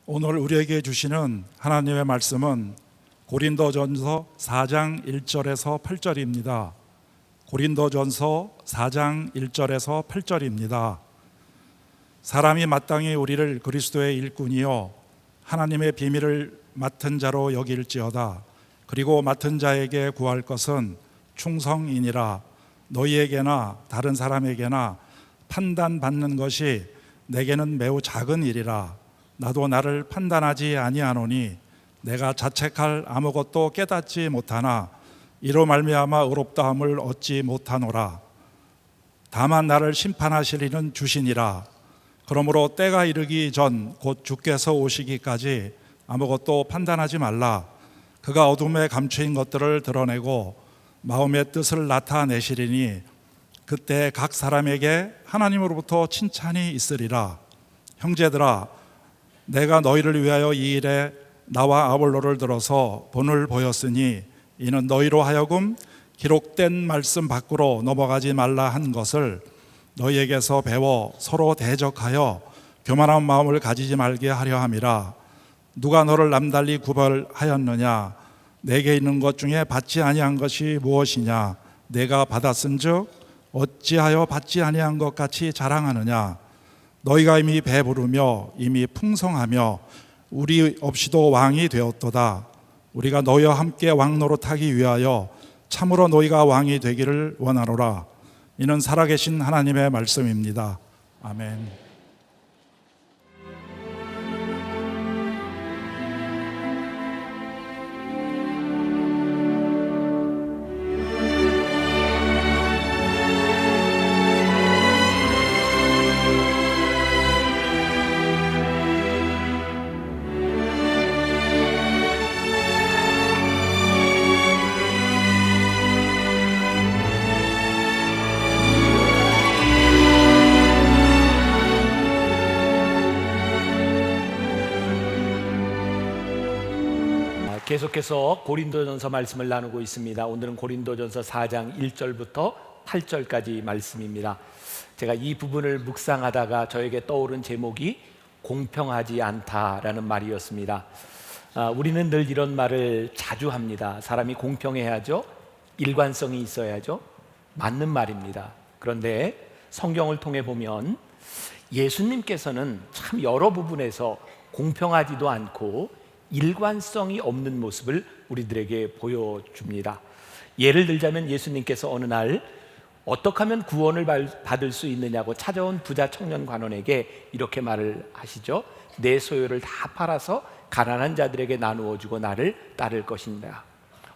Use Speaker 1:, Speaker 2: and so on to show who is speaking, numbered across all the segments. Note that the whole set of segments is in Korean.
Speaker 1: 오늘 우리에게 주시는 하나님의 말씀은 고린도전서 4장 1절에서 8절입니다. 고린도전서 4장 1절에서 8절입니다. 사람이 마땅히 우리를 그리스도의 일꾼이요 하나님의 비밀을 맡은 자로 여길지어다. 그리고 맡은 자에게 구할 것은 충성이니라. 너희에게나 다른 사람에게나 판단받는 것이 내게는 매우 작은 일이라. 나도 나를 판단하지 아니하노니 내가 자책할 아무것도 깨닫지 못하나 이로 말미암아 의롭다함을 얻지 못하노라. 다만 나를 심판하시리는 주시니라. 그러므로 때가 이르기 전 곧 주께서 오시기까지 아무것도 판단하지 말라. 그가 어둠에 감추인 것들을 드러내고 마음의 뜻을 나타내시리니 그때 각 사람에게 하나님으로부터 칭찬이 있으리라. 형제들아, 내가 너희를 위하여 이 일에 나와 아볼로를 들어서 본을 보였으니 이는 너희로 하여금 기록된 말씀 밖으로 넘어가지 말라 한 것을 너희에게서 배워 서로 대적하여 교만한 마음을 가지지 말게 하려 함이라. 누가 너를 남달리 구별하였느냐? 내게 있는 것 중에 받지 아니한 것이 무엇이냐? 내가 받았은즉 어찌하여 받지 아니한 것 같이 자랑하느냐? 너희가 이미 배부르며 이미 풍성하며 우리 없이도 왕이 되었도다. 우리가 너희와 함께 왕노릇하기 위하여 참으로 너희가 왕이 되기를 원하노라. 이는 살아계신 하나님의 말씀입니다. 아멘.
Speaker 2: 계속해서 고린도전서 말씀을 나누고 있습니다. 오늘은 고린도전서 4장 1절부터 8절까지 말씀입니다. 제가 이 부분을 묵상하다가 저에게 떠오른 제목이 공평하지 않다라는 말이었습니다. 우리는 늘 이런 말을 자주 합니다. 사람이 공평해야죠. 일관성이 있어야죠. 맞는 말입니다. 그런데 성경을 통해 보면 예수님께서는 참 여러 부분에서 공평하지도 않고 일관성이 없는 모습을 우리들에게 보여줍니다. 예를 들자면 예수님께서 어느 날 어떻게 하면 구원을 받을 수 있느냐고 찾아온 부자 청년 관원에게 이렇게 말을 하시죠. 내 소유를 다 팔아서 가난한 자들에게 나누어 주고 나를 따를 것입니다.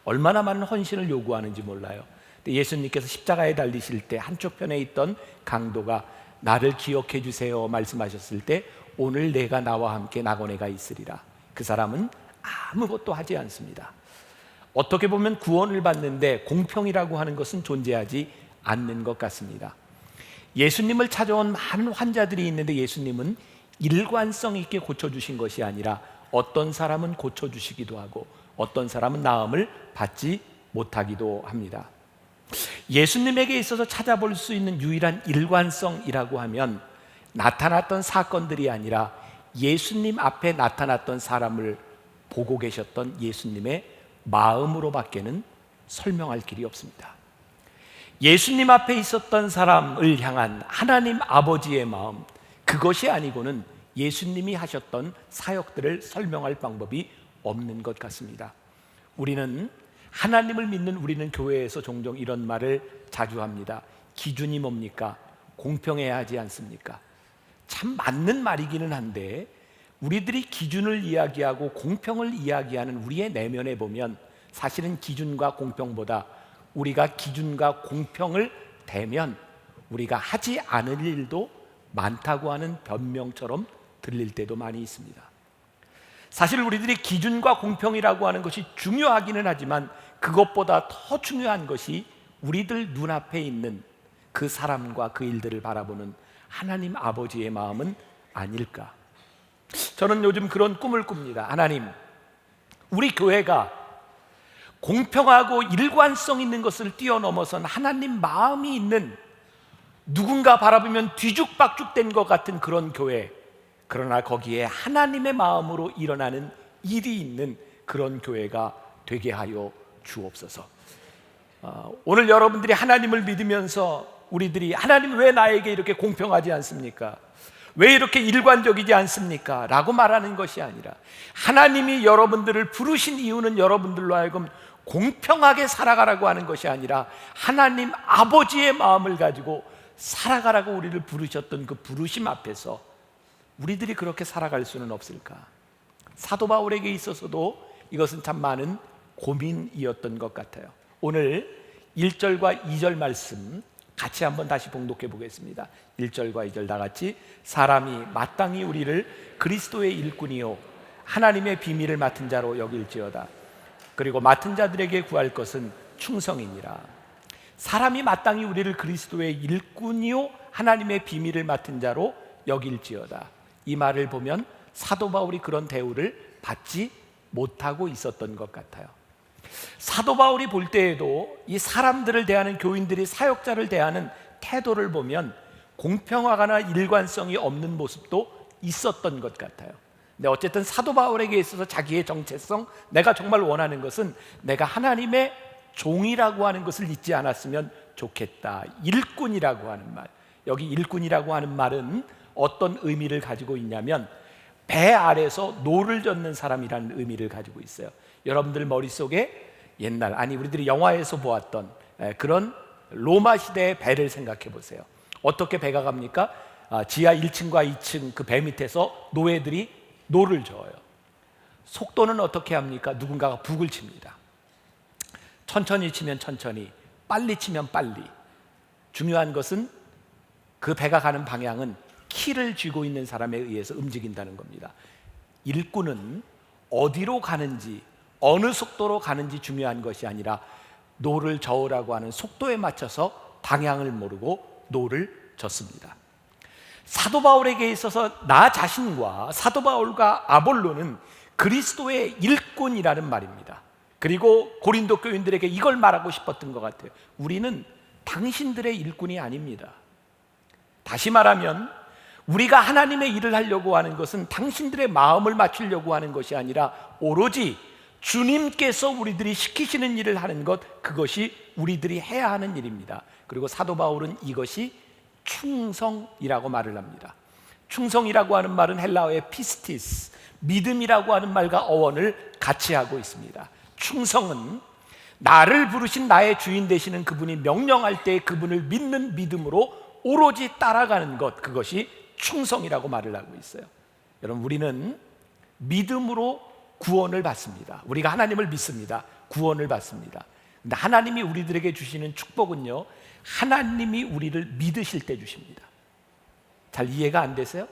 Speaker 2: 얼마나 많은 헌신을 요구하는지 몰라요. 예수님께서 십자가에 달리실 때 한쪽 편에 있던 강도가 나를 기억해 주세요 말씀하셨을 때 오늘 내가 나와 함께 낙원에가 있으리라. 그 사람은 아무것도 하지 않습니다. 어떻게 보면 구원을 받는데 공평이라고 하는 것은 존재하지 않는 것 같습니다. 예수님을 찾아온 많은 환자들이 있는데 예수님은 일관성 있게 고쳐주신 것이 아니라 어떤 사람은 고쳐주시기도 하고 어떤 사람은 나음을 받지 못하기도 합니다. 예수님에게 있어서 찾아볼 수 있는 유일한 일관성이라고 하면 나타났던 사건들이 아니라 예수님 앞에 나타났던 사람을 보고 계셨던 예수님의 마음으로밖에는 설명할 길이 없습니다. 예수님 앞에 있었던 사람을 향한 하나님 아버지의 마음, 그것이 아니고는 예수님이 하셨던 사역들을 설명할 방법이 없는 것 같습니다. 우리는 하나님을 믿는 우리는 교회에서 종종 이런 말을 자주 합니다. 기준이 뭡니까? 공평해야 하지 않습니까? 참 맞는 말이기는 한데 우리들이 기준을 이야기하고 공평을 이야기하는 우리의 내면에 보면 사실은 기준과 공평보다 우리가 기준과 공평을 대면 우리가 하지 않을 일도 많다고 하는 변명처럼 들릴 때도 많이 있습니다. 사실 우리들이 기준과 공평이라고 하는 것이 중요하기는 하지만 그것보다 더 중요한 것이 우리들 눈앞에 있는 그 사람과 그 일들을 바라보는 하나님 아버지의 마음은 아닐까? 저는 요즘 그런 꿈을 꿉니다. 하나님, 우리 교회가 공평하고 일관성 있는 것을 뛰어넘어선 하나님 마음이 있는 누군가 바라보면 뒤죽박죽된 것 같은 그런 교회, 그러나 거기에 하나님의 마음으로 일어나는 일이 있는 그런 교회가 되게 하여 주옵소서. 오늘 여러분들이 하나님을 믿으면서 우리들이 하나님 왜 나에게 이렇게 공평하지 않습니까? 왜 이렇게 일관적이지 않습니까? 라고 말하는 것이 아니라 하나님이 여러분들을 부르신 이유는 여러분들로 하여금 공평하게 살아가라고 하는 것이 아니라 하나님 아버지의 마음을 가지고 살아가라고 우리를 부르셨던 그 부르심 앞에서 우리들이 그렇게 살아갈 수는 없을까? 사도 바울에게 있어서도 이것은 참 많은 고민이었던 것 같아요. 오늘 1절과 2절 말씀 같이 한번 다시 봉독해 보겠습니다. 1절과 2절 다 같이. 사람이 마땅히 우리를 그리스도의 일꾼이요 하나님의 비밀을 맡은 자로 여길지어다. 그리고 맡은 자들에게 구할 것은 충성이니라. 사람이 마땅히 우리를 그리스도의 일꾼이요 하나님의 비밀을 맡은 자로 여길지어다. 이 말을 보면 사도 바울이 그런 대우를 받지 못하고 있었던 것 같아요. 사도 바울이 볼 때에도 이 사람들을 대하는, 교인들이 사역자를 대하는 태도를 보면 공평하거나 일관성이 없는 모습도 있었던 것 같아요. 근데 어쨌든 사도 바울에게 있어서 자기의 정체성, 내가 정말 원하는 것은 내가 하나님의 종이라고 하는 것을 잊지 않았으면 좋겠다. 일꾼이라고 하는 말, 여기 일꾼이라고 하는 말은 어떤 의미를 가지고 있냐면 배 아래서 노를 젓는 사람이라는 의미를 가지고 있어요. 여러분들 머릿속에 옛날, 아니 우리들이 영화에서 보았던 그런 로마 시대의 배를 생각해 보세요. 어떻게 배가 갑니까? 지하 1층과 2층 그 배 밑에서 노예들이 노를 저어요. 속도는 어떻게 합니까? 누군가가 북을 칩니다. 천천히 치면 천천히, 빨리 치면 빨리. 중요한 것은 그 배가 가는 방향은 키를 쥐고 있는 사람에 의해서 움직인다는 겁니다. 일꾼은 어디로 가는지, 어느 속도로 가는지 중요한 것이 아니라 노를 저으라고 하는 속도에 맞춰서 방향을 모르고 노를 젓습니다. 사도 바울에게 있어서 나 자신과 사도 바울과 아볼로는 그리스도의 일꾼이라는 말입니다. 그리고 고린도 교인들에게 이걸 말하고 싶었던 것 같아요. 우리는 당신들의 일꾼이 아닙니다. 다시 말하면 우리가 하나님의 일을 하려고 하는 것은 당신들의 마음을 맞추려고 하는 것이 아니라 오로지 주님께서 우리들이 시키시는 일을 하는 것, 그것이 우리들이 해야 하는 일입니다. 그리고 사도 바울은 이것이 충성이라고 말을 합니다. 충성이라고 하는 말은 헬라어의 피스티스, 믿음이라고 하는 말과 어원을 같이 하고 있습니다. 충성은 나를 부르신 나의 주인 되시는 그분이 명령할 때 그분을 믿는 믿음으로 오로지 따라가는 것, 그것이 충성이라고 말을 하고 있어요. 여러분, 우리는 믿음으로 구원을 받습니다. 우리가 하나님을 믿습니다. 구원을 받습니다. 근데 하나님이 우리들에게 주시는 축복은요, 하나님이 우리를 믿으실 때 주십니다. 잘 이해가 안 되세요?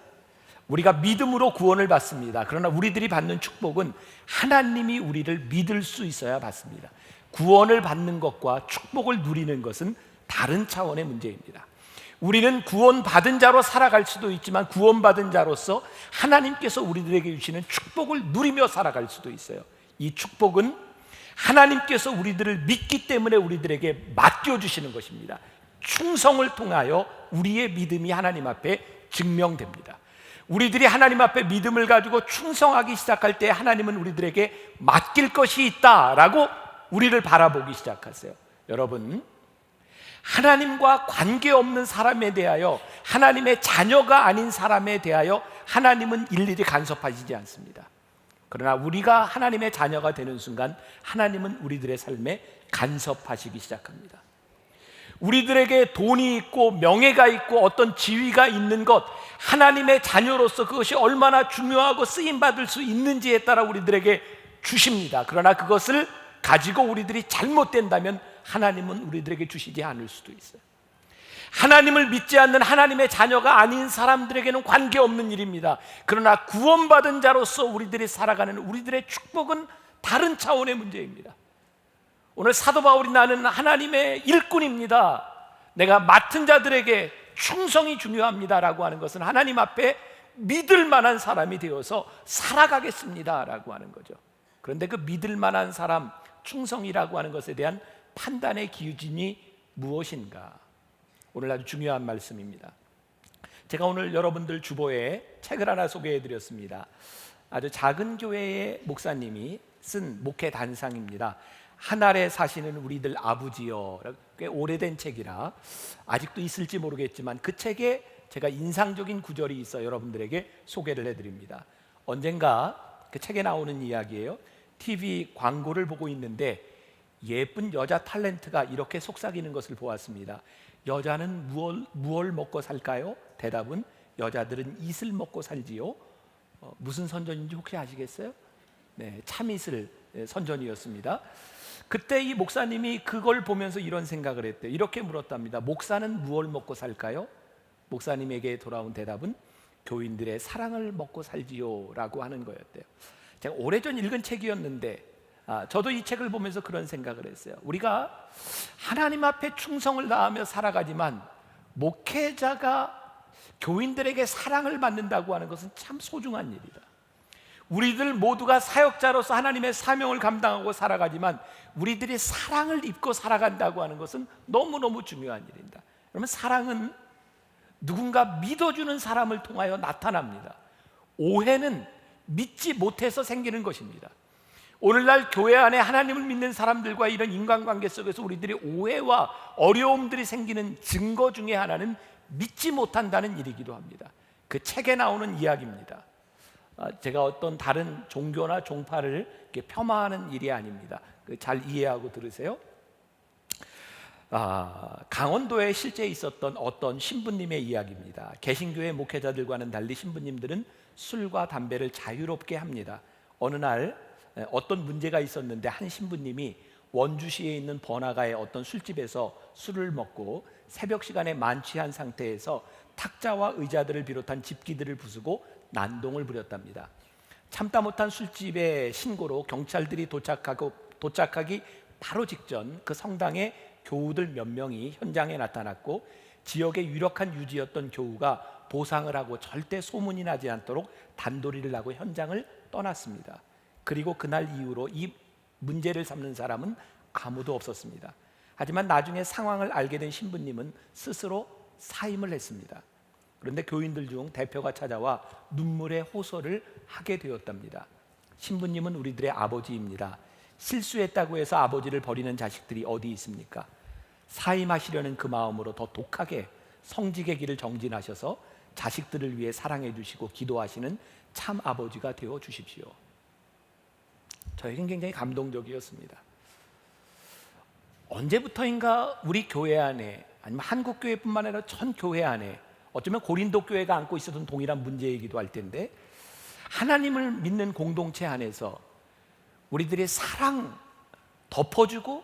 Speaker 2: 우리가 믿음으로 구원을 받습니다. 그러나 우리들이 받는 축복은 하나님이 우리를 믿을 수 있어야 받습니다. 구원을 받는 것과 축복을 누리는 것은 다른 차원의 문제입니다. 우리는 구원받은 자로 살아갈 수도 있지만 구원받은 자로서 하나님께서 우리들에게 주시는 축복을 누리며 살아갈 수도 있어요. 이 축복은 하나님께서 우리들을 믿기 때문에 우리들에게 맡겨주시는 것입니다. 충성을 통하여 우리의 믿음이 하나님 앞에 증명됩니다. 우리들이 하나님 앞에 믿음을 가지고 충성하기 시작할 때 하나님은 우리들에게 맡길 것이 있다라고 우리를 바라보기 시작하세요. 여러분, 하나님과 관계없는 사람에 대하여, 하나님의 자녀가 아닌 사람에 대하여 하나님은 일일이 간섭하시지 않습니다. 그러나 우리가 하나님의 자녀가 되는 순간 하나님은 우리들의 삶에 간섭하시기 시작합니다. 우리들에게 돈이 있고 명예가 있고 어떤 지위가 있는 것, 하나님의 자녀로서 그것이 얼마나 중요하고 쓰임받을 수 있는지에 따라 우리들에게 주십니다. 그러나 그것을 가지고 우리들이 잘못된다면 하나님은 우리들에게 주시지 않을 수도 있어요. 하나님을 믿지 않는 하나님의 자녀가 아닌 사람들에게는 관계없는 일입니다. 그러나 구원받은 자로서 우리들이 살아가는 우리들의 축복은 다른 차원의 문제입니다. 오늘 사도 바울이 나는 하나님의 일꾼입니다, 내가 맡은 자들에게 충성이 중요합니다라고 하는 것은 하나님 앞에 믿을 만한 사람이 되어서 살아가겠습니다 라고 하는 거죠. 그런데 그 믿을 만한 사람, 충성이라고 하는 것에 대한 판단의 기준이 무엇인가? 오늘 아주 중요한 말씀입니다. 제가 오늘 여러분들 주보에 책을 하나 소개해 드렸습니다. 아주 작은 교회의 목사님이 쓴 목회 단상입니다. 하늘에 사시는 우리들 아버지여. 꽤 오래된 책이라 아직도 있을지 모르겠지만 그 책에 제가 인상적인 구절이 있어 여러분들에게 소개를 해드립니다. 언젠가 그 책에 나오는 이야기예요. TV 광고를 보고 있는데 예쁜 여자 탤런트가 이렇게 속삭이는 것을 보았습니다. 여자는 무얼 먹고 살까요? 대답은 여자들은 이슬 먹고 살지요. 무슨 선전인지 혹시 아시겠어요? 네, 참이슬 선전이었습니다. 그때 이 목사님이 그걸 보면서 이런 생각을 했대요. 이렇게 물었답니다. 목사는 무얼 먹고 살까요? 목사님에게 돌아온 대답은 교인들의 사랑을 먹고 살지요 라고 하는 거였대요. 제가 오래전 읽은 책이었는데 저도 이 책을 보면서 그런 생각을 했어요. 우리가 하나님 앞에 충성을 다하며 살아가지만 목회자가 교인들에게 사랑을 받는다고 하는 것은 참 소중한 일이다. 우리들 모두가 사역자로서 하나님의 사명을 감당하고 살아가지만 우리들이 사랑을 입고 살아간다고 하는 것은 너무너무 중요한 일입니다. 그러면 사랑은 누군가 믿어주는 사람을 통하여 나타납니다. 오해는 믿지 못해서 생기는 것입니다. 오늘날 교회 안에 하나님을 믿는 사람들과 이런 인간관계 속에서 우리들이 오해와 어려움들이 생기는 증거 중에 하나는 믿지 못한다는 일이기도 합니다. 그 책에 나오는 이야기입니다. 제가 어떤 다른 종교나 종파를 이렇게 폄하하는 일이 아닙니다. 잘 이해하고 들으세요. 강원도에 실제 있었던 어떤 신부님의 이야기입니다. 개신교의 목회자들과는 달리 신부님들은 술과 담배를 자유롭게 합니다. 어느 날 어떤 문제가 있었는데 한 신부님이 원주시에 있는 번화가의 어떤 술집에서 술을 먹고 새벽 시간에 만취한 상태에서 탁자와 의자들을 비롯한 집기들을 부수고 난동을 부렸답니다. 참다 못한 술집의 신고로 경찰들이 도착하기 바로 직전 그 성당에 교우들 몇 명이 현장에 나타났고 지역의 유력한 유지였던 교우가 보상을 하고 절대 소문이 나지 않도록 단도리를 하고 현장을 떠났습니다. 그리고 그날 이후로 이 문제를 삼는 사람은 아무도 없었습니다. 하지만 나중에 상황을 알게 된 신부님은 스스로 사임을 했습니다. 그런데 교인들 중 대표가 찾아와 눈물의 호소를 하게 되었답니다. 신부님은 우리들의 아버지입니다. 실수했다고 해서 아버지를 버리는 자식들이 어디 있습니까? 사임하시려는 그 마음으로 더 독하게 성직의 길을 정진하셔서 자식들을 위해 사랑해 주시고 기도하시는 참 아버지가 되어 주십시오. 저에겐 굉장히 감동적이었습니다. 언제부터인가 우리 교회 안에, 아니면 한국 교회뿐만 아니라 전 교회 안에, 어쩌면 고린도 교회가 안고 있었던 동일한 문제이기도 할 텐데, 하나님을 믿는 공동체 안에서 우리들의 사랑 덮어주고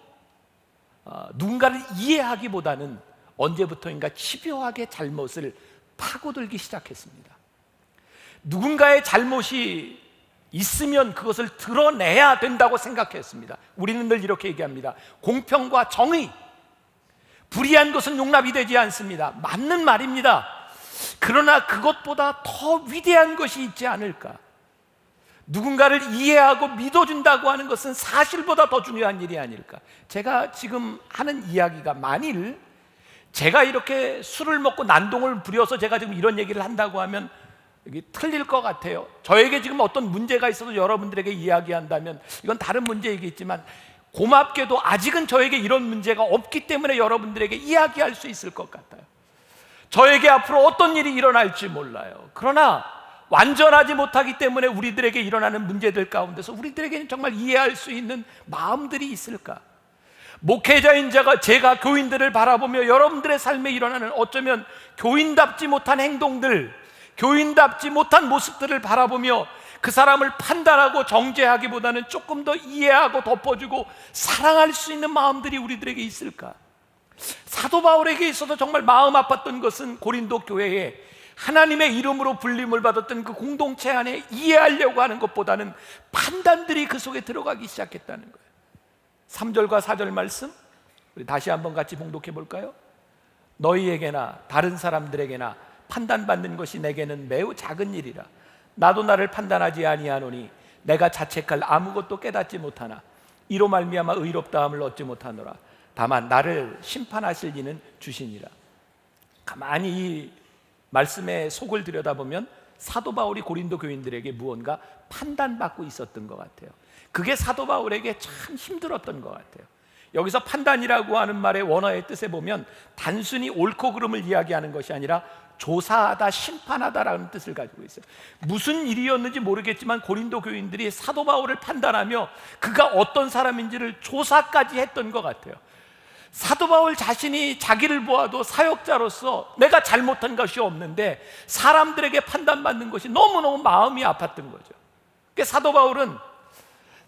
Speaker 2: 누군가를 이해하기보다는 언제부터인가 집요하게 잘못을 파고들기 시작했습니다. 누군가의 잘못이 있으면 그것을 드러내야 된다고 생각했습니다. 우리는 늘 이렇게 얘기합니다. 공평과 정의, 불의한 것은 용납이 되지 않습니다. 맞는 말입니다. 그러나 그것보다 더 위대한 것이 있지 않을까? 누군가를 이해하고 믿어준다고 하는 것은 사실보다 더 중요한 일이 아닐까? 제가 지금 하는 이야기가 만일 제가 이렇게 술을 먹고 난동을 부려서 제가 지금 이런 얘기를 한다고 하면 이게 틀릴 것 같아요. 저에게 지금 어떤 문제가 있어서 여러분들에게 이야기한다면 이건 다른 문제이겠지만 고맙게도 아직은 저에게 이런 문제가 없기 때문에 여러분들에게 이야기할 수 있을 것 같아요. 저에게 앞으로 어떤 일이 일어날지 몰라요. 그러나 완전하지 못하기 때문에 우리들에게 일어나는 문제들 가운데서 우리들에게는 정말 이해할 수 있는 마음들이 있을까? 목회자인 제가 교인들을 바라보며 여러분들의 삶에 일어나는 어쩌면 교인답지 못한 행동들, 교인답지 못한 모습들을 바라보며 그 사람을 판단하고 정죄하기보다는 조금 더 이해하고 덮어주고 사랑할 수 있는 마음들이 우리들에게 있을까? 사도 바울에게 있어서 정말 마음 아팠던 것은 고린도 교회에 하나님의 이름으로 불림을 받았던 그 공동체 안에 이해하려고 하는 것보다는 판단들이 그 속에 들어가기 시작했다는 거예요. 3절과 4절 말씀 우리 다시 한번 같이 봉독해 볼까요? 너희에게나 다른 사람들에게나 판단받는 것이 내게는 매우 작은 일이라. 나도 나를 판단하지 아니하노니 내가 자책할 아무것도 깨닫지 못하나 이로 말미암아 의롭다함을 얻지 못하노라. 다만 나를 심판하실 이는 주시니라. 가만히 이 말씀의 속을 들여다보면 사도 바울이 고린도 교인들에게 무언가 판단받고 있었던 것 같아요. 그게 사도 바울에게 참 힘들었던 것 같아요. 여기서 판단이라고 하는 말의 원어의 뜻에 보면 단순히 옳고 그름을 이야기하는 것이 아니라 조사하다, 심판하다라는 뜻을 가지고 있어요. 무슨 일이었는지 모르겠지만 고린도 교인들이 사도 바울을 판단하며 그가 어떤 사람인지를 조사까지 했던 것 같아요. 사도 바울 자신이 자기를 보아도 사역자로서 내가 잘못한 것이 없는데 사람들에게 판단받는 것이 너무너무 마음이 아팠던 거죠. 그러니까 사도 바울은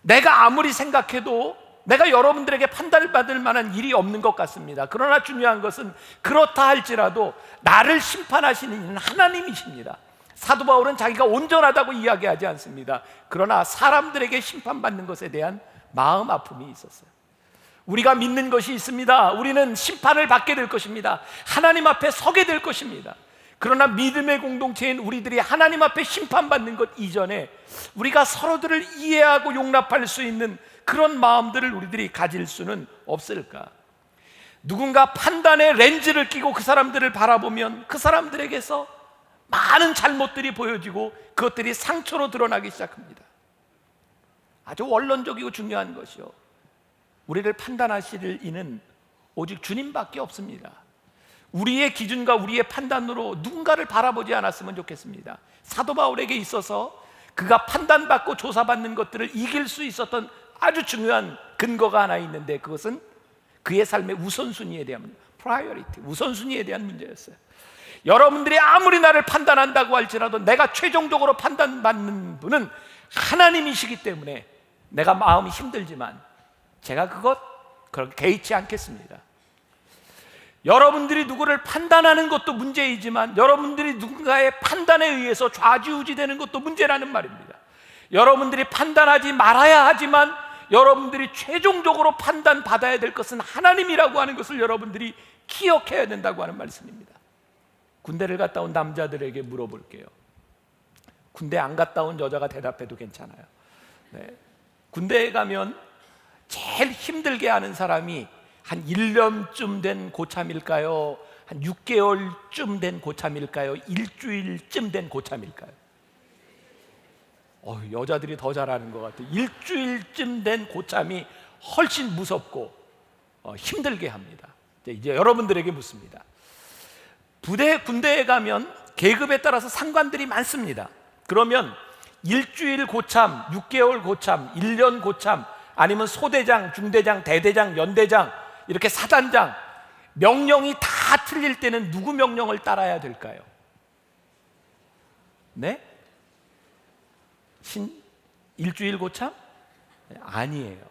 Speaker 2: 내가 아무리 생각해도 내가 여러분들에게 판단을 받을 만한 일이 없는 것 같습니다. 그러나 중요한 것은 그렇다 할지라도 나를 심판하시는 이는 하나님이십니다. 사도 바울은 자기가 온전하다고 이야기하지 않습니다. 그러나 사람들에게 심판받는 것에 대한 마음 아픔이 있었어요. 우리가 믿는 것이 있습니다. 우리는 심판을 받게 될 것입니다. 하나님 앞에 서게 될 것입니다. 그러나 믿음의 공동체인 우리들이 하나님 앞에 심판받는 것 이전에 우리가 서로들을 이해하고 용납할 수 있는 그런 마음들을 우리들이 가질 수는 없을까? 누군가 판단의 렌즈를 끼고 그 사람들을 바라보면 그 사람들에게서 많은 잘못들이 보여지고 그것들이 상처로 드러나기 시작합니다. 아주 원론적이고 중요한 것이요, 우리를 판단하실 이는 오직 주님밖에 없습니다. 우리의 기준과 우리의 판단으로 누군가를 바라보지 않았으면 좋겠습니다. 사도 바울에게 있어서 그가 판단받고 조사받는 것들을 이길 수 있었던 아주 중요한 근거가 하나 있는데 그것은 그의 삶의 우선순위에 대한 priority, 우선순위에 대한 문제였어요. 여러분들이 아무리 나를 판단한다고 할지라도 내가 최종적으로 판단받는 분은 하나님이시기 때문에 내가 마음이 힘들지만 제가 그렇게 개의치 않겠습니다. 여러분들이 누구를 판단하는 것도 문제이지만 여러분들이 누군가의 판단에 의해서 좌지우지되는 것도 문제라는 말입니다. 여러분들이 판단하지 말아야 하지만 여러분들이 최종적으로 판단받아야 될 것은 하나님이라고 하는 것을 여러분들이 기억해야 된다고 하는 말씀입니다. 군대를 갔다 온 남자들에게 물어볼게요. 군대 안 갔다 온 여자가 대답해도 괜찮아요. 네. 군대에 가면 제일 힘들게 하는 사람이 한 1년쯤 된 고참일까요? 한 6개월쯤 된 고참일까요? 일주일쯤 된 고참일까요? 여자들이 더 잘하는 것 같아요. 일주일쯤 된 고참이 훨씬 무섭고 힘들게 합니다. 이제 여러분들에게 묻습니다. 군대에 가면 계급에 따라서 상관들이 많습니다. 그러면 일주일 고참, 6개월 고참, 1년 고참, 아니면 소대장, 중대장, 대대장, 연대장, 이렇게 사단장, 명령이 다 틀릴 때는 누구 명령을 따라야 될까요? 네? 일주일 고참? 아니에요.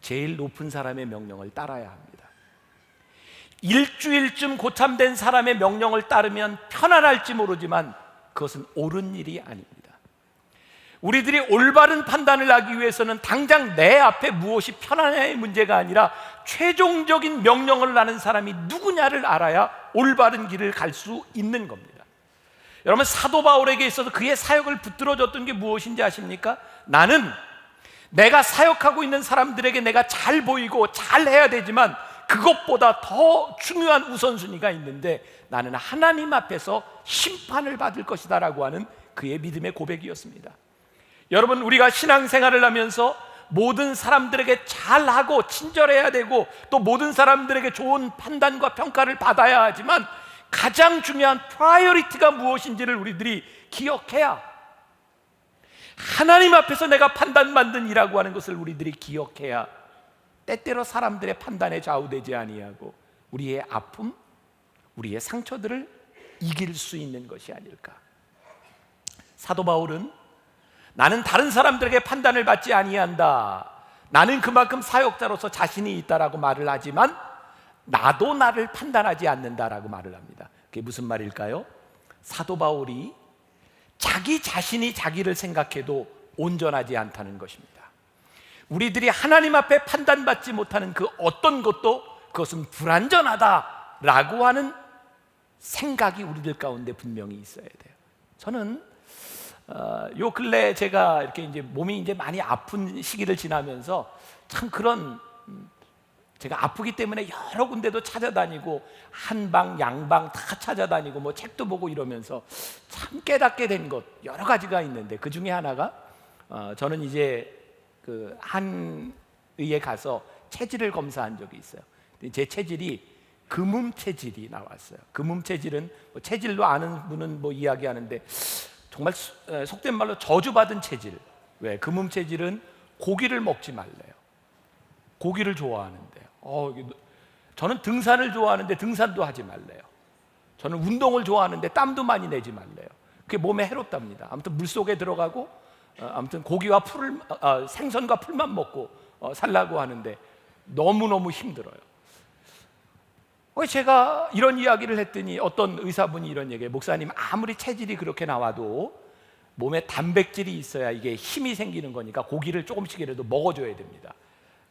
Speaker 2: 제일 높은 사람의 명령을 따라야 합니다. 일주일쯤 고참된 사람의 명령을 따르면 편안할지 모르지만 그것은 옳은 일이 아닙니다. 우리들이 올바른 판단을 하기 위해서는 당장 내 앞에 무엇이 편안해의 문제가 아니라 최종적인 명령을 나는 사람이 누구냐를 알아야 올바른 길을 갈 수 있는 겁니다. 여러분, 사도 바울에게 있어서 그의 사역을 붙들어줬던 게 무엇인지 아십니까? 나는 내가 사역하고 있는 사람들에게 내가 잘 보이고 잘 해야 되지만 그것보다 더 중요한 우선순위가 있는데 나는 하나님 앞에서 심판을 받을 것이다 라고 하는 그의 믿음의 고백이었습니다. 여러분, 우리가 신앙생활을 하면서 모든 사람들에게 잘하고 친절해야 되고 또 모든 사람들에게 좋은 판단과 평가를 받아야 하지만 가장 중요한 프라이어리티가 무엇인지를 우리들이 기억해야, 하나님 앞에서 내가 판단받는 이라고 하는 것을 우리들이 기억해야 때때로 사람들의 판단에 좌우되지 아니하고 우리의 아픔, 우리의 상처들을 이길 수 있는 것이 아닐까. 사도 바울은 나는 다른 사람들에게 판단을 받지 아니한다, 나는 그만큼 사역자로서 자신이 있다라고 말을 하지만 나도 나를 판단하지 않는다라고 말을 합니다. 그게 무슨 말일까요? 사도 바울이 자기 자신이 자기를 생각해도 온전하지 않다는 것입니다. 우리들이 하나님 앞에 판단받지 못하는 그 어떤 것도 그것은 불완전하다라고 하는 생각이 우리들 가운데 분명히 있어야 돼요. 저는 요 근래 제가 이렇게 이제 몸이 이제 많이 아픈 시기를 지나면서 참 그런 제가 아프기 때문에 여러 군데도 찾아다니고 한방 양방 다 찾아다니고 뭐 책도 보고 이러면서 참 깨닫게 된 것 여러 가지가 있는데, 그 중에 하나가 저는 이제 그 한의에 가서 체질을 검사한 적이 있어요. 제 체질이 금음 체질이 나왔어요. 금음 체질은 뭐 체질로 아는 분은 뭐 이야기하는데 정말 속된 말로 저주받은 체질. 왜? 금음 체질은 고기를 먹지 말래요. 고기를 좋아하는데 저는 등산을 좋아하는데 등산도 하지 말래요. 저는 운동을 좋아하는데 땀도 많이 내지 말래요. 그게 몸에 해롭답니다. 아무튼 물속에 들어가고 아무튼 고기와 풀을 생선과 풀만 먹고 살라고 하는데 너무너무 힘들어요. 제가 이런 이야기를 했더니 어떤 의사분이 이런 얘기해요. 목사님, 아무리 체질이 그렇게 나와도 몸에 단백질이 있어야 이게 힘이 생기는 거니까 고기를 조금씩이라도 먹어줘야 됩니다.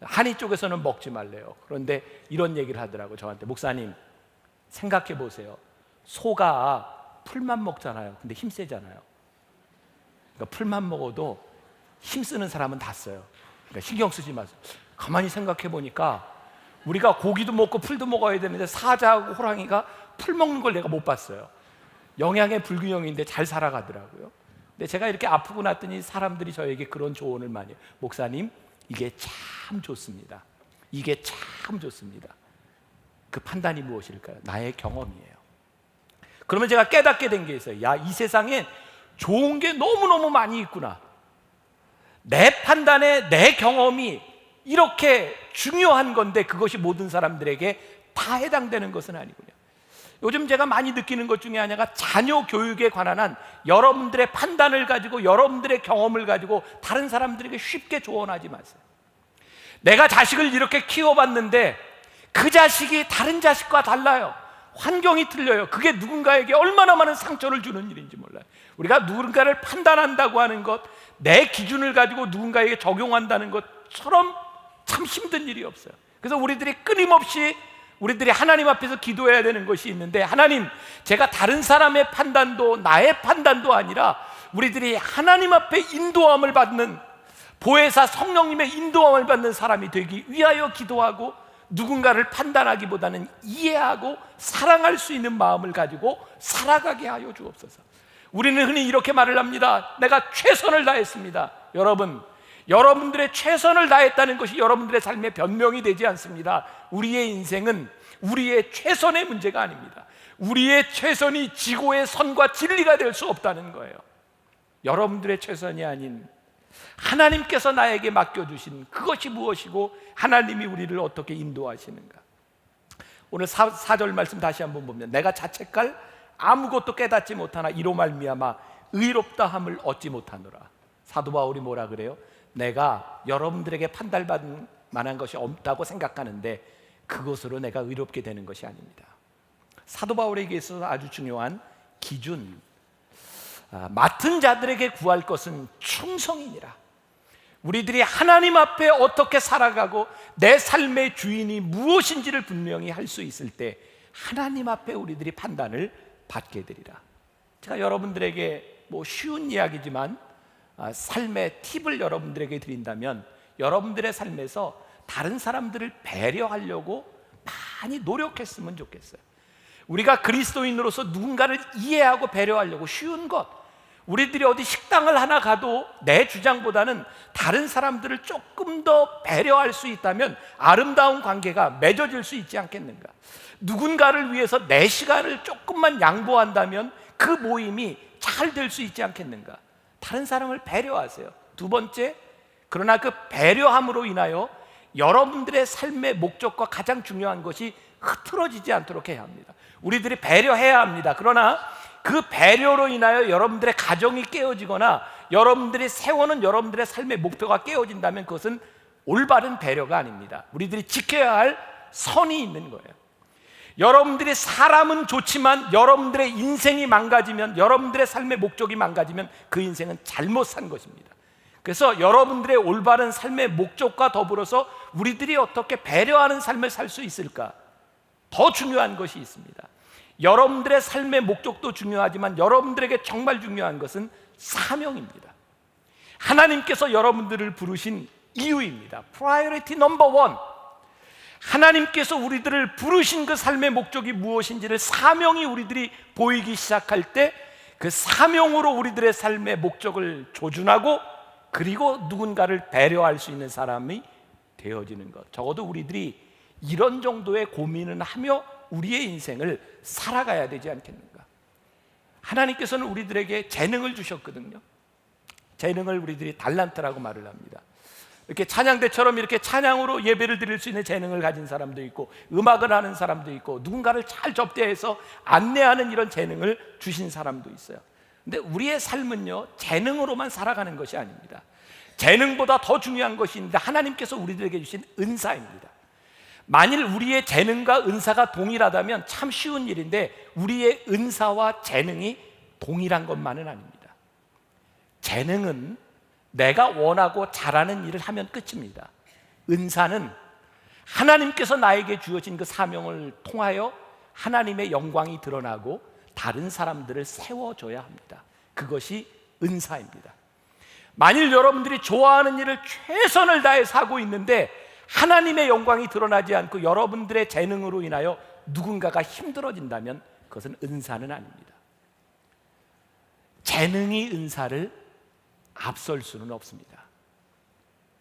Speaker 2: 한의 쪽에서는 먹지 말래요. 그런데 이런 얘기를 하더라고요. 저한테, 목사님 생각해 보세요. 소가 풀만 먹잖아요. 근데 힘 세잖아요. 그러니까 풀만 먹어도 힘쓰는 사람은 다 써요. 그러니까 신경 쓰지 마세요. 가만히 생각해 보니까 우리가 고기도 먹고 풀도 먹어야 되는데 사자하고 호랑이가 풀 먹는 걸 내가 못 봤어요. 영양의 불균형인데 잘 살아가더라고요. 근데 제가 이렇게 아프고 났더니 사람들이 저에게 그런 조언을 많이 해요. 목사님, 이게 참 좋습니다. 이게 참 좋습니다. 그 판단이 무엇일까요? 나의 경험이에요. 그러면 제가 깨닫게 된 게 있어요. 야, 이 세상에 좋은 게 너무너무 많이 있구나. 내 판단에 내 경험이 이렇게 중요한 건데 그것이 모든 사람들에게 다 해당되는 것은 아니군요. 요즘 제가 많이 느끼는 것 중에 하나가 자녀 교육에 관한 한 여러분들의 판단을 가지고 여러분들의 경험을 가지고 다른 사람들에게 쉽게 조언하지 마세요. 내가 자식을 이렇게 키워봤는데 그 자식이 다른 자식과 달라요. 환경이 틀려요. 그게 누군가에게 얼마나 많은 상처를 주는 일인지 몰라요. 우리가 누군가를 판단한다고 하는 것, 내 기준을 가지고 누군가에게 적용한다는 것처럼 참 힘든 일이 없어요. 그래서 우리들이 끊임없이 우리들이 하나님 앞에서 기도해야 되는 것이 있는데, 하나님, 제가 다른 사람의 판단도 나의 판단도 아니라 우리들이 하나님 앞에 인도함을 받는, 보혜사 성령님의 인도함을 받는 사람이 되기 위하여 기도하고, 누군가를 판단하기보다는 이해하고 사랑할 수 있는 마음을 가지고 살아가게 하여 주옵소서. 우리는 흔히 이렇게 말을 합니다. 내가 최선을 다했습니다. 여러분들의 최선을 다했다는 것이 여러분들의 삶의 변명이 되지 않습니다. 우리의 인생은 우리의 최선의 문제가 아닙니다. 우리의 최선이 지고의 선과 진리가 될 수 없다는 거예요. 여러분들의 최선이 아닌 하나님께서 나에게 맡겨주신 그것이 무엇이고 하나님이 우리를 어떻게 인도하시는가. 오늘 4절 말씀 다시 한번 보면, 내가 자책할 아무것도 깨닫지 못하나 이로 말미암아 의롭다함을 얻지 못하노라. 사도 바울이 뭐라 그래요? 내가 여러분들에게 판단받을 만한 것이 없다고 생각하는데 그것으로 내가 의롭게 되는 것이 아닙니다. 사도 바울에게 있어서 아주 중요한 기준, 맡은 자들에게 구할 것은 충성이니라. 우리들이 하나님 앞에 어떻게 살아가고 내 삶의 주인이 무엇인지를 분명히 할 수 있을 때 하나님 앞에 우리들이 판단을 받게 되리라. 제가 여러분들에게 뭐 쉬운 이야기지만 삶의 팁을 여러분들에게 드린다면, 여러분들의 삶에서 다른 사람들을 배려하려고 많이 노력했으면 좋겠어요. 우리가 그리스도인으로서 누군가를 이해하고 배려하려고 쉬운 것, 우리들이 어디 식당을 하나 가도 내 주장보다는 다른 사람들을 조금 더 배려할 수 있다면 아름다운 관계가 맺어질 수 있지 않겠는가. 누군가를 위해서 내 시간을 조금만 양보한다면 그 모임이 잘 될 수 있지 않겠는가. 다른 사람을 배려하세요. 두 번째, 그러나 그 배려함으로 인하여 여러분들의 삶의 목적과 가장 중요한 것이 흐트러지지 않도록 해야 합니다. 우리들이 배려해야 합니다. 그러나 그 배려로 인하여 여러분들의 가정이 깨어지거나 여러분들이 세우는 여러분들의 삶의 목표가 깨어진다면 그것은 올바른 배려가 아닙니다. 우리들이 지켜야 할 선이 있는 거예요. 여러분들이 사람은 좋지만 여러분들의 인생이 망가지면, 여러분들의 삶의 목적이 망가지면 그 인생은 잘못 산 것입니다. 그래서 여러분들의 올바른 삶의 목적과 더불어서 우리들이 어떻게 배려하는 삶을 살 수 있을까, 더 중요한 것이 있습니다. 여러분들의 삶의 목적도 중요하지만 여러분들에게 정말 중요한 것은 사명입니다. 하나님께서 여러분들을 부르신 이유입니다. Priority number one. 하나님께서 우리들을 부르신 그 삶의 목적이 무엇인지를, 사명이 우리들이 보이기 시작할 때 그 사명으로 우리들의 삶의 목적을 조준하고 그리고 누군가를 배려할 수 있는 사람이 되어지는 것. 적어도 우리들이 이런 정도의 고민을 하며 우리의 인생을 살아가야 되지 않겠는가. 하나님께서는 우리들에게 재능을 주셨거든요. 재능을 우리들이 달란트라고 말을 합니다. 이렇게 찬양대처럼 이렇게 찬양으로 예배를 드릴 수 있는 재능을 가진 사람도 있고, 음악을 하는 사람도 있고, 누군가를 잘 접대해서 안내하는 이런 재능을 주신 사람도 있어요. 근데 우리의 삶은요, 재능으로만 살아가는 것이 아닙니다. 재능보다 더 중요한 것이 있는데, 하나님께서 우리들에게 주신 은사입니다. 만일 우리의 재능과 은사가 동일하다면 참 쉬운 일인데, 우리의 은사와 재능이 동일한 것만은 아닙니다. 재능은 내가 원하고 잘하는 일을 하면 끝입니다. 은사는 하나님께서 나에게 주어진 그 사명을 통하여 하나님의 영광이 드러나고 다른 사람들을 세워줘야 합니다. 그것이 은사입니다. 만일 여러분들이 좋아하는 일을 최선을 다해서 하고 있는데 하나님의 영광이 드러나지 않고 여러분들의 재능으로 인하여 누군가가 힘들어진다면 그것은 은사는 아닙니다. 재능이 은사를 앞설 수는 없습니다.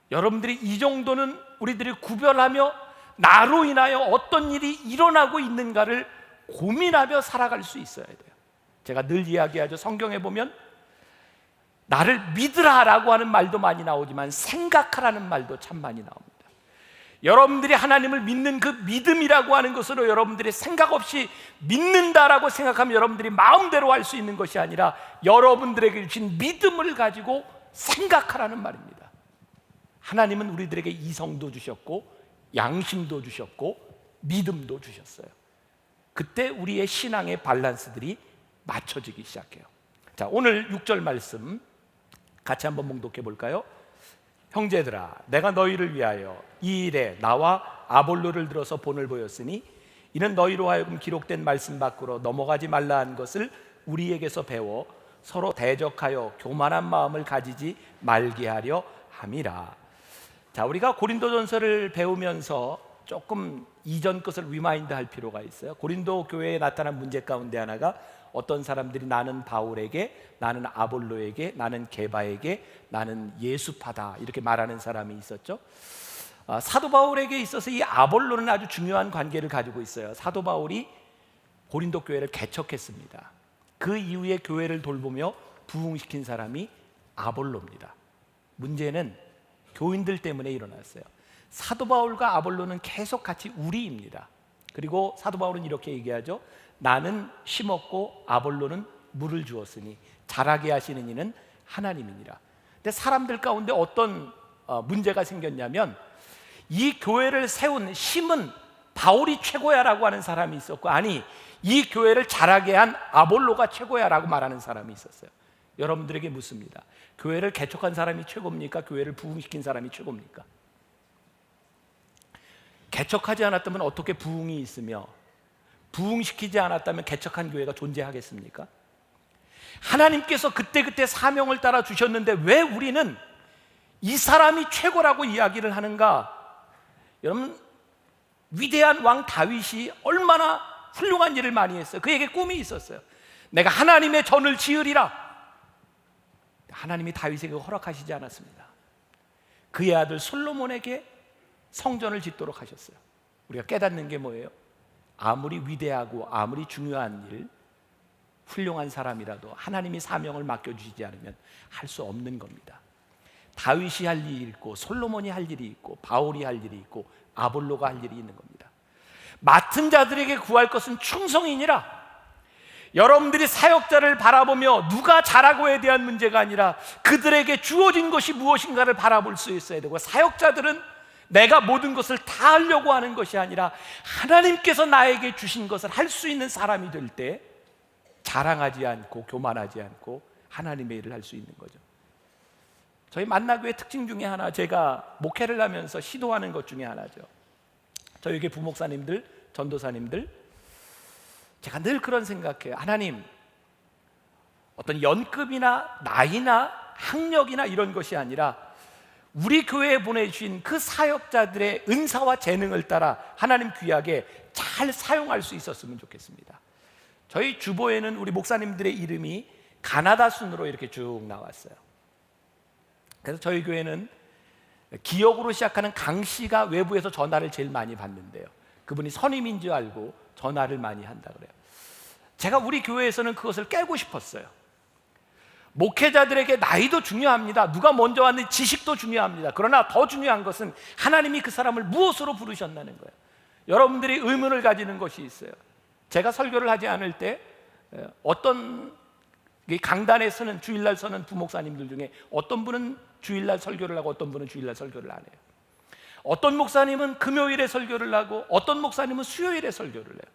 Speaker 2: 여러분들이 이 정도는 우리들이 구별하며 나로 인하여 어떤 일이 일어나고 있는가를 고민하며 살아갈 수 있어야 돼요. 제가 늘 이야기하죠. 성경에 보면 나를 믿으라라고 하는 말도 많이 나오지만 생각하라는 말도 참 많이 나옵니다. 여러분들이 하나님을 믿는 그 믿음이라고 하는 것으로 여러분들이 생각 없이 믿는다라고 생각하면 여러분들이 마음대로 할 수 있는 것이 아니라 여러분들에게 주신 믿음을 가지고 생각하라는 말입니다. 하나님은 우리들에게 이성도 주셨고 양심도 주셨고 믿음도 주셨어요. 그때 우리의 신앙의 밸런스들이 맞춰지기 시작해요. 자, 오늘 6절 말씀 같이 한번 봉독해 볼까요? 형제들아, 내가 너희를 위하여 이 일에 나와 아볼로를 들어서 본을 보였으니 이는 너희로 하여금 기록된 말씀 밖으로 넘어가지 말라 한 것을 우리에게서 배워 서로 대적하여 교만한 마음을 가지지 말게 하려 함이라. 자, 우리가 고린도전서를 배우면서 조금 이전 것을 리마인드 할 필요가 있어요. 고린도 교회에 나타난 문제 가운데 하나가 어떤 사람들이 나는 바울에게, 나는 아볼로에게, 나는 게바에게, 나는 예수파다 이렇게 말하는 사람이 있었죠. 사도 바울에게 있어서 이 아볼로는 아주 중요한 관계를 가지고 있어요. 사도 바울이 고린도 교회를 개척했습니다. 그 이후에 교회를 돌보며 부흥시킨 사람이 아볼로입니다. 문제는 교인들 때문에 일어났어요. 사도 바울과 아볼로는 계속 같이 우리입니다. 그리고 사도 바울은 이렇게 얘기하죠. 나는 심었고 아볼로는 물을 주었으니 자라게 하시는 이는 하나님이니라. 근데 사람들 가운데 어떤 문제가 생겼냐면 이 교회를 세운 심은 바울이 최고야라고 하는 사람이 있었고, 아니 이 교회를 자라게 한 아볼로가 최고야라고 말하는 사람이 있었어요. 여러분들에게 묻습니다. 교회를 개척한 사람이 최고입니까? 교회를 부흥시킨 사람이 최고입니까? 개척하지 않았다면 어떻게 부흥이 있으며 부흥시키지 않았다면 개척한 교회가 존재하겠습니까? 하나님께서 그때그때 사명을 따라 주셨는데 왜 우리는 이 사람이 최고라고 이야기를 하는가? 여러분, 위대한 왕 다윗이 얼마나 훌륭한 일을 많이 했어요. 그에게 꿈이 있었어요. 내가 하나님의 전을 지으리라. 하나님이 다윗에게 허락하시지 않았습니다. 그의 아들 솔로몬에게 성전을 짓도록 하셨어요. 우리가 깨닫는 게 뭐예요? 아무리 위대하고 아무리 중요한 일, 훌륭한 사람이라도 하나님이 사명을 맡겨주시지 않으면 할 수 없는 겁니다. 다윗이 할 일이 있고 솔로몬이 할 일이 있고 바울이 할 일이 있고 아볼로가 할 일이 있는 겁니다. 맡은 자들에게 구할 것은 충성이니라. 여러분들이 사역자를 바라보며 누가 잘하고에 대한 문제가 아니라 그들에게 주어진 것이 무엇인가를 바라볼 수 있어야 되고, 사역자들은 내가 모든 것을 다 하려고 하는 것이 아니라 하나님께서 나에게 주신 것을 할 수 있는 사람이 될 때 자랑하지 않고 교만하지 않고 하나님의 일을 할 수 있는 거죠. 저희 만나교회 특징 중에 하나, 제가 목회를 하면서 시도하는 것 중에 하나죠. 저희 부목사님들, 전도사님들, 제가 늘 그런 생각해요. 하나님, 어떤 연급이나 나이나 학력이나 이런 것이 아니라 우리 교회에 보내주신 그 사역자들의 은사와 재능을 따라 하나님 귀하게 잘 사용할 수 있었으면 좋겠습니다. 저희 주보에는 우리 목사님들의 이름이 가나다 순으로 이렇게 쭉 나왔어요. 그래서 저희 교회는 기역으로 시작하는 강 씨가 외부에서 전화를 제일 많이 받는데요. 그분이 선임인 줄 알고 전화를 많이 한다 그래요. 제가 우리 교회에서는 그것을 깨고 싶었어요. 목회자들에게 나이도 중요합니다. 누가 먼저 왔는지 지식도 중요합니다. 그러나 더 중요한 것은 하나님이 그 사람을 무엇으로 부르셨다는 거예요. 여러분들이 의문을 가지는 것이 있어요. 제가 설교를 하지 않을 때 어떤 강단에 서는 주일날 서는 부목사님들 중에 어떤 분은 주일날 설교를 하고 어떤 분은 주일날 설교를 안 해요. 어떤 목사님은 금요일에 설교를 하고 어떤 목사님은 수요일에 설교를 해요.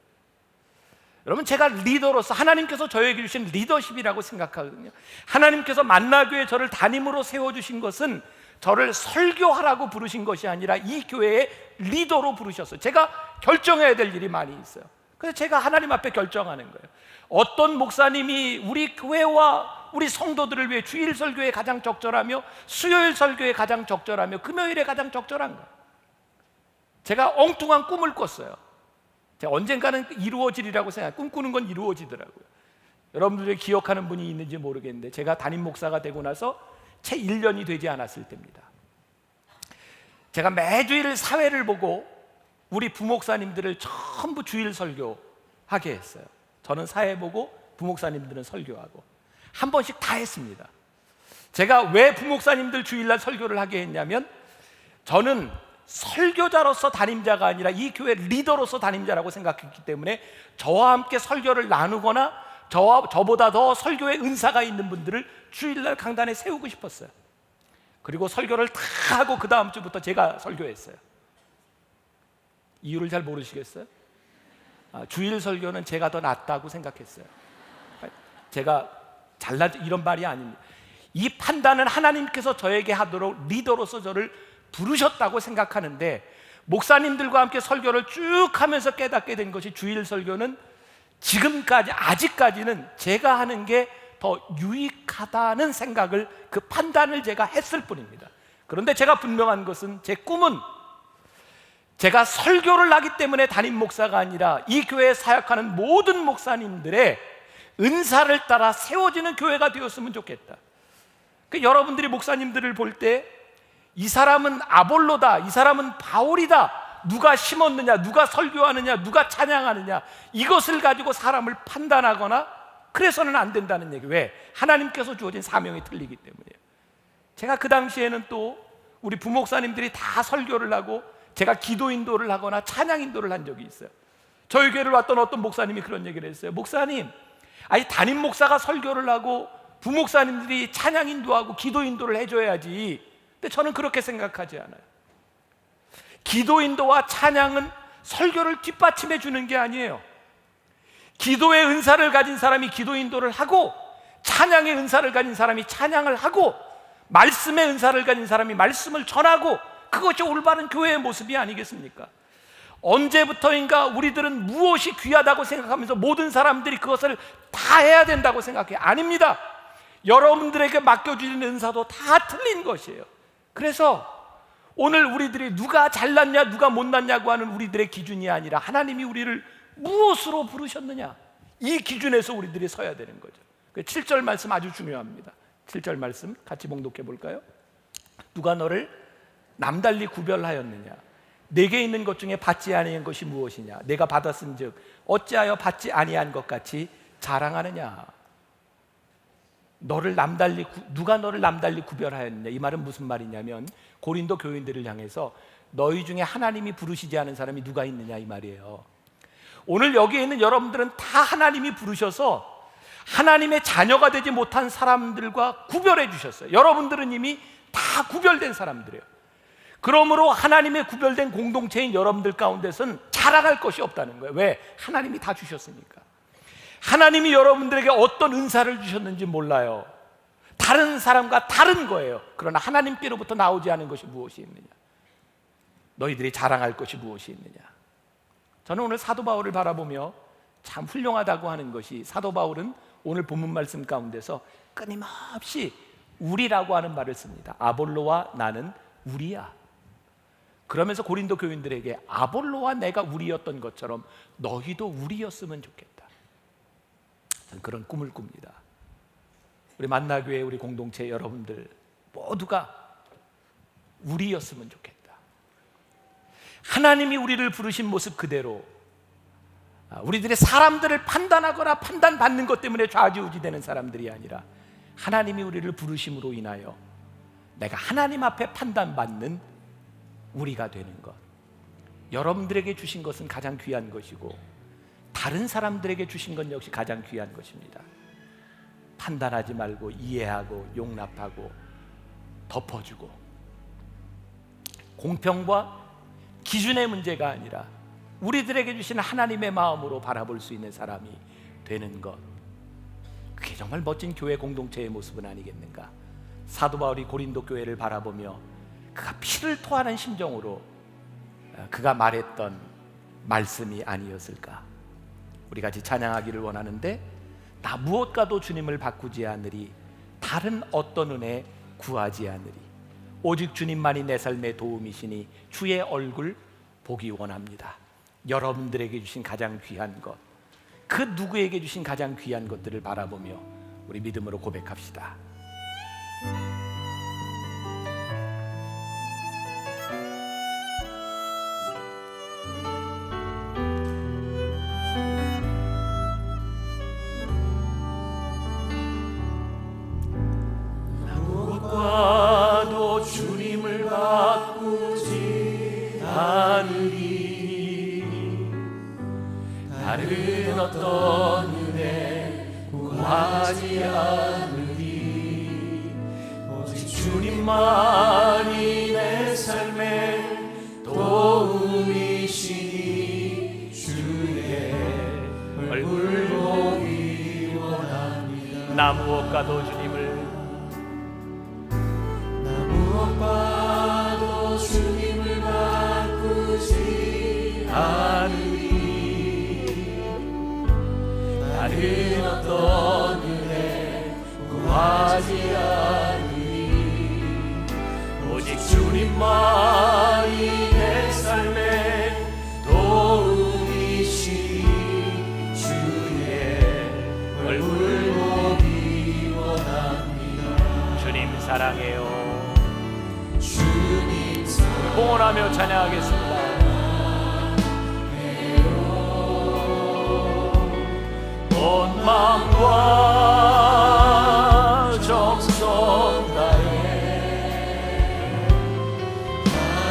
Speaker 2: 여러분, 제가 리더로서 하나님께서 저에게 주신 리더십이라고 생각하거든요. 하나님께서 만나교회 저를 담임으로 세워주신 것은 저를 설교하라고 부르신 것이 아니라 이 교회의 리더로 부르셨어요. 제가 결정해야 될 일이 많이 있어요. 그래서 제가 하나님 앞에 결정하는 거예요. 어떤 목사님이 우리 교회와 우리 성도들을 위해 주일 설교에 가장 적절하며 수요일 설교에 가장 적절하며 금요일에 가장 적절한가? 제가 엉뚱한 꿈을 꿨어요. 제가 언젠가는 이루어지리라고 생각, 꿈꾸는 건 이루어지더라고요. 여러분들이 기억하는 분이 있는지 모르겠는데 제가 담임 목사가 되고 나서 채 1년이 되지 않았을 때입니다. 제가 매주일 사회를 보고 우리 부목사님들을 전부 주일 설교하게 했어요. 저는 사회 보고 부목사님들은 설교하고 한 번씩 다 했습니다. 제가 왜 부목사님들 주일날 설교를 하게 했냐면 저는 설교자로서 담임자가 아니라 이 교회 리더로서 담임자라고 생각했기 때문에 저와 함께 설교를 나누거나 저보다 더 설교에 은사가 있는 분들을 주일날 강단에 세우고 싶었어요. 그리고 설교를 다 하고 그 다음 주부터 제가 설교했어요. 이유를 잘 모르시겠어요? 주일 설교는 제가 더 낫다고 생각했어요. 제가 잘나지 이런 말이 아닙니다. 이 판단은 하나님께서 저에게 하도록 리더로서 저를 부르셨다고 생각하는데, 목사님들과 함께 설교를 쭉 하면서 깨닫게 된 것이 주일 설교는 지금까지 아직까지는 제가 하는 게 더 유익하다는 생각을, 그 판단을 제가 했을 뿐입니다. 그런데 제가 분명한 것은 제 꿈은 제가 설교를 하기 때문에 담임 목사가 아니라 이 교회에 사역하는 모든 목사님들의 은사를 따라 세워지는 교회가 되었으면 좋겠다. 여러분들이 목사님들을 볼 때 이 사람은 아볼로다, 이 사람은 바울이다, 누가 심었느냐, 누가 설교하느냐, 누가 찬양하느냐, 이것을 가지고 사람을 판단하거나 그래서는 안 된다는 얘기. 왜? 하나님께서 주어진 사명이 틀리기 때문이에요. 제가 그 당시에는 또 우리 부목사님들이 다 설교를 하고 제가 기도 인도를 하거나 찬양 인도를 한 적이 있어요. 저희 교회를 왔던 어떤 목사님이 그런 얘기를 했어요. 목사님, 아니 담임 목사가 설교를 하고 부목사님들이 찬양 인도하고 기도 인도를 해줘야지. 근데 저는 그렇게 생각하지 않아요. 기도 인도와 찬양은 설교를 뒷받침해 주는 게 아니에요. 기도의 은사를 가진 사람이 기도 인도를 하고, 찬양의 은사를 가진 사람이 찬양을 하고, 말씀의 은사를 가진 사람이 말씀을 전하고, 그것이 올바른 교회의 모습이 아니겠습니까? 언제부터인가 우리들은 무엇이 귀하다고 생각하면서 모든 사람들이 그것을 다 해야 된다고 생각해요. 아닙니다. 여러분들에게 맡겨주신 은사도 다 틀린 것이에요. 그래서 오늘 우리들이 누가 잘났냐 누가 못났냐고 하는 우리들의 기준이 아니라 하나님이 우리를 무엇으로 부르셨느냐, 이 기준에서 우리들이 서야 되는 거죠. 7절 말씀 아주 중요합니다. 7절 말씀 같이 봉독해 볼까요? 누가 너를 남달리 구별하였느냐, 내게 있는 것 중에 받지 아니한 것이 무엇이냐, 내가 받았은즉 어찌하여 받지 아니한 것 같이 자랑하느냐. 누가 너를 남달리 구별하였느냐, 이 말은 무슨 말이냐면 고린도 교인들을 향해서 너희 중에 하나님이 부르시지 않은 사람이 누가 있느냐, 이 말이에요. 오늘 여기에 있는 여러분들은 다 하나님이 부르셔서 하나님의 자녀가 되지 못한 사람들과 구별해 주셨어요. 여러분들은 이미 다 구별된 사람들이에요. 그러므로 하나님의 구별된 공동체인 여러분들 가운데서는 자랑할 것이 없다는 거예요. 왜? 하나님이 다 주셨으니까. 하나님이 여러분들에게 어떤 은사를 주셨는지 몰라요. 다른 사람과 다른 거예요. 그러나 하나님께로부터 나오지 않은 것이 무엇이 있느냐, 너희들이 자랑할 것이 무엇이 있느냐. 저는 오늘 사도 바울을 바라보며 참 훌륭하다고 하는 것이, 사도 바울은 오늘 본문 말씀 가운데서 끊임없이 우리라고 하는 말을 씁니다. 아볼로와 나는 우리야. 그러면서 고린도 교인들에게 아볼로와 내가 우리였던 것처럼 너희도 우리였으면 좋겠다. 저는 그런 꿈을 꿉니다. 우리 만나교회 우리 공동체 여러분들 모두가 우리였으면 좋겠다. 하나님이 우리를 부르신 모습 그대로 우리들의 사람들을 판단하거나 판단받는 것 때문에 좌지우지되는 사람들이 아니라 하나님이 우리를 부르심으로 인하여 내가 하나님 앞에 판단받는 우리가 되는 것. 여러분들에게 주신 것은 가장 귀한 것이고 다른 사람들에게 주신 것 역시 가장 귀한 것입니다. 판단하지 말고 이해하고 용납하고 덮어주고, 공평과 기준의 문제가 아니라 우리들에게 주신 하나님의 마음으로 바라볼 수 있는 사람이 되는 것, 그게 정말 멋진 교회 공동체의 모습은 아니겠는가. 사도 바울이 고린도 교회를 바라보며 그가 피를 토하는 심정으로 그가 말했던 말씀이 아니었을까. 우리 같이 찬양하기를 원하는데, 나 무엇과도 주님을 바꾸지 않으리, 다른 어떤 은혜 구하지 않으리, 오직 주님만이 내 삶의 도움이시니 주의 얼굴 보기 원합니다. 여러분들에게 주신 가장 귀한 것, 그 누구에게 주신 가장 귀한 것들을 바라보며 우리 믿음으로 고백합시다. 무엇과도 주님을 바꾸지 않으리, 다른 어떤 은혜 구하지 않으리, 오직 주님만이 내 삶의 도움이시니 주의 얼굴 보기 원합니다. 나 무엇과도 주님을, 무엇과도 주님을 바꾸지 않으리, 다른 어떤 은혜 구하지 않으리, 오직 주님만이 내 삶의 도움이시니 주의 얼굴 보기 원합니다. 주님 사랑해요. 봉헌하며 찬양하겠습니다. 온 마음과 정성 다해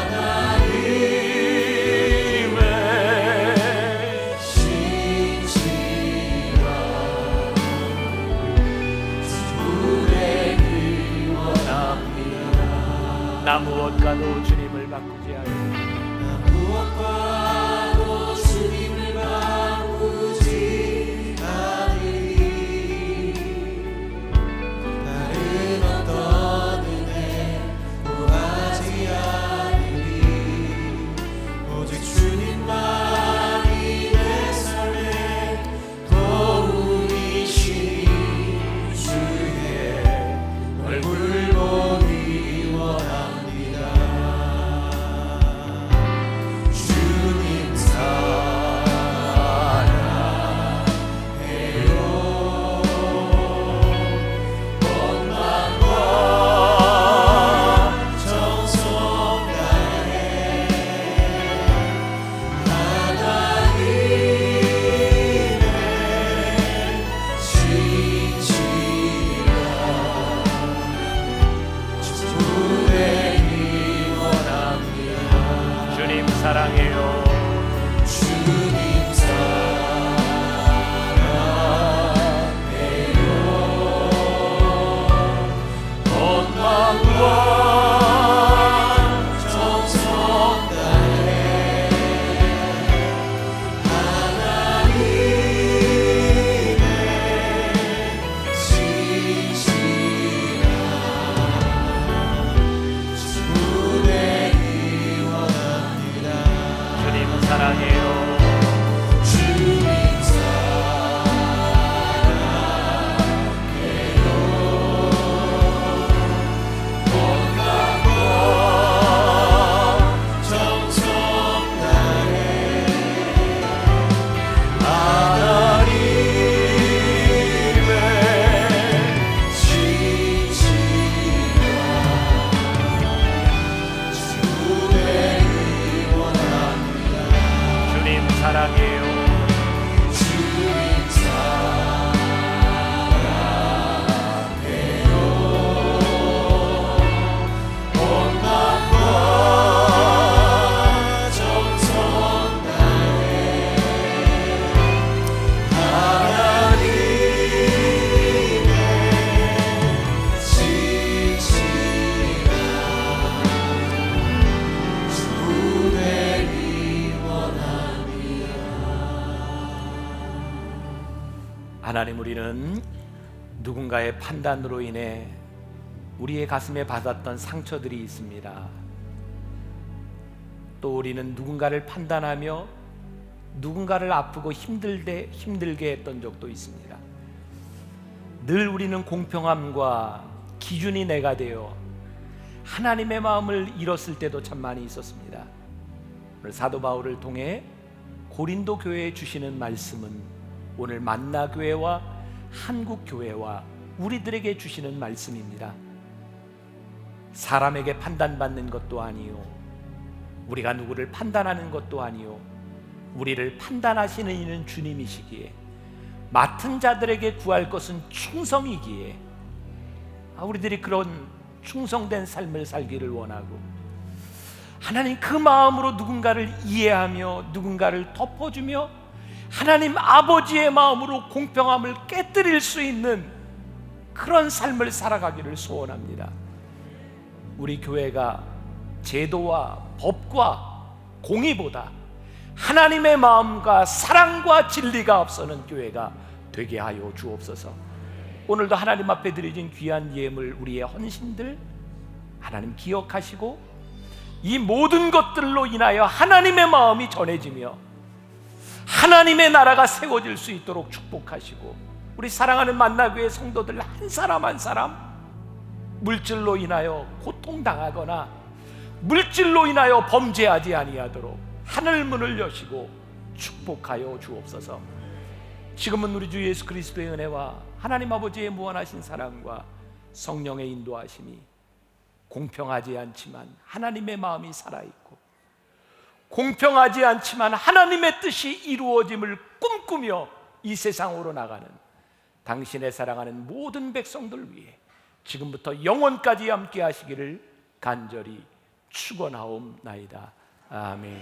Speaker 2: 하나님의 신지와 주를 원합니다. 나 무엇과도 주님을 바꾸지 않으리, 나 무엇과도 주님을 바꾸지 않으리, 다른 어떤 은혜 구하지 않으리, 오직 주님만이 내 삶의 도움이시니 주의 얼굴 보기 원합니다. 사랑해요. 주님 사랑해요. 온 마음과 정성 다해 하나님의 신실한 주내기 원합니다. 주님 사랑해요. 주님 사랑해요. 온 하나님, 우리는 누군가의 판단으로 인해 우리의 가슴에 받았던 상처들이 있습니다. 또 우리는 누군가를 판단하며 누군가를 아프고 힘들게 했던 적도 있습니다. 늘 우리는 공평함과 기준이 내가 되어 하나님의 마음을 잃었을 때도 참 많이 있었습니다. 오늘 사도 바울을 통해 고린도 교회에 주시는 말씀은 오늘 만나 교회와 한국 교회와 우리들에게 주시는 말씀입니다. 사람에게 판단받는 것도 아니요, 우리가 누구를 판단하는 것도 아니요, 우리를 판단하시는 이는 주님이시기에 맡은 자들에게 구할 것은 충성이기에 우리들이 그런 충성된 삶을 살기를 원하고, 하나님 그 마음으로 누군가를 이해하며 누군가를 덮어주며 하나님 아버지의 마음으로 공평함을 깨뜨릴 수 있는 그런 삶을 살아가기를 소원합니다. 우리 교회가 제도와 법과 공의보다 하나님의 마음과 사랑과 진리가 앞서는 교회가 되게 하여 주옵소서. 오늘도 하나님 앞에 드려진 귀한 예물, 우리의 헌신들 하나님 기억하시고 이 모든 것들로 인하여 하나님의 마음이 전해지며 하나님의 나라가 세워질 수 있도록 축복하시고, 우리 사랑하는 만나교회 성도들 한 사람 한 사람 물질로 인하여 고통당하거나 물질로 인하여 범죄하지 아니하도록 하늘 문을 여시고 축복하여 주옵소서. 지금은 우리 주 예수 그리스도의 은혜와 하나님 아버지의 무한하신 사랑과 성령의 인도하심이 공평하지 않지만 하나님의 마음이 살아있고, 공평하지 않지만 하나님의 뜻이 이루어짐을 꿈꾸며 이 세상으로 나가는 당신의 사랑하는 모든 백성들 위해 지금부터 영원까지 함께 하시기를 간절히 축원하옵나이다. 아멘.